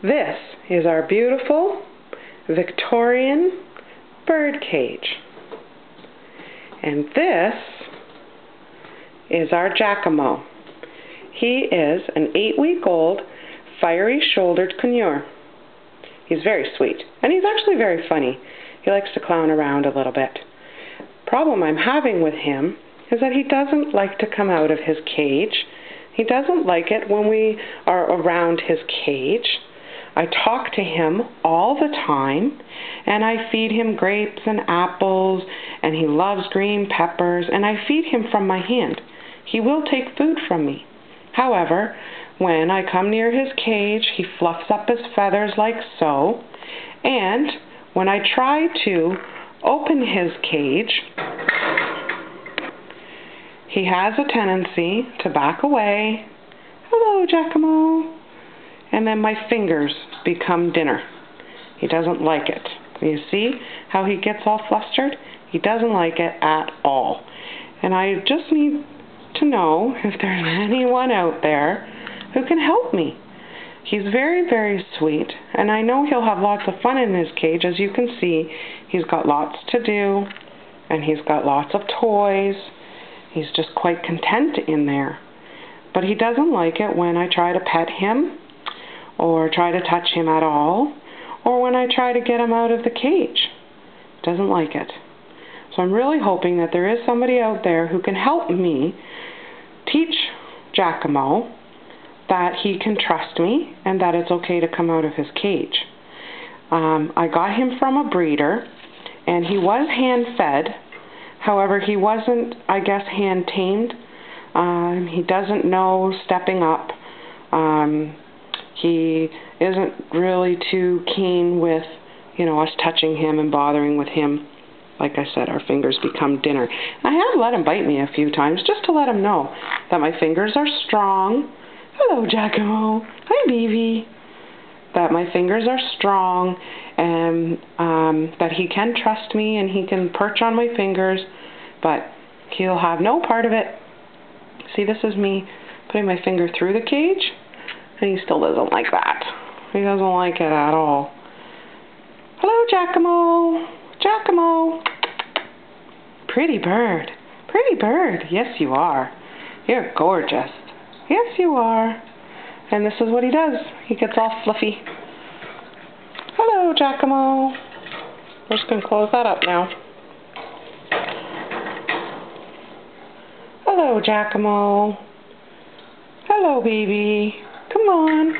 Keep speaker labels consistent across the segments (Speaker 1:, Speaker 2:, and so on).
Speaker 1: This is our beautiful Victorian bird cage. And this is our Jacamo. He is an 8-week-old fiery-shouldered conure. He's very sweet, and he's actually very funny. He likes to clown around a little bit. Problem I'm having with him is that he doesn't like to come out of his cage. He doesn't like it when we are around his cage. I talk to him all the time, and I feed him grapes and apples, and he loves green peppers, and I feed him from my hand. He will take food from me. However, when I come near his cage, he fluffs up his feathers like so, and when I try to open his cage, he has a tendency to back away. Hello, Jacamo. And then my fingers become dinner. He doesn't like it. You see how he gets all flustered? He doesn't like it at all. And I just need to know if there's anyone out there who can help me. He's very, very sweet, and I know he'll have lots of fun in his cage. As you can see, he's got lots to do, and he's got lots of toys. He's just quite content in there. But he doesn't like it when I try to pet him, or try to touch him at all, or when I try to get him out of the cage. Doesn't like it. So I'm really hoping that there is somebody out there who can help me teach Jacamo that he can trust me and that it's okay to come out of his cage. I got him from a breeder, and he was hand-fed. However, he wasn't, I guess, hand-tamed. He doesn't know stepping up. He isn't really too keen with, us touching him and bothering with him. Like I said, our fingers become dinner. I have let him bite me a few times just to let him know that my fingers are strong. Hello, Jacamo. Hi, Beavy. That my fingers are strong, and that he can trust me and he can perch on my fingers, but he'll have no part of it. See, this is me putting my finger through the cage, and he still doesn't like that. He doesn't like it at all. Hello, Jacamo. Jacamo. Pretty bird. Pretty bird. Yes, you are. You're gorgeous. Yes, you are. And this is what he does. He gets all fluffy. Hello, Jacamo. We're just going to close that up now. Hello, Jacamo. Hello, baby. Come on.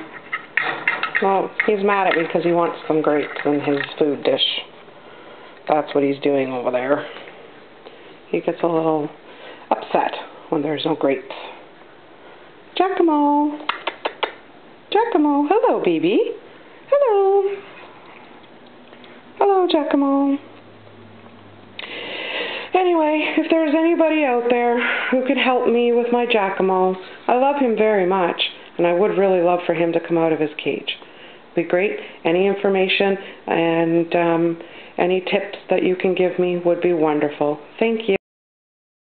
Speaker 1: Well, he's mad at me because he wants some grapes in his food dish. That's what he's doing over there. He gets a little upset when there's no grapes. Jacamo. Jacamo. Hello, baby. Hello. Hello, Jacamo. Anyway, if there's anybody out there who can help me with my Jacamo, I love him very much, and I would really love for him to come out of his cage. It'd be great. Any information and any tips that you can give me would be wonderful. Thank you.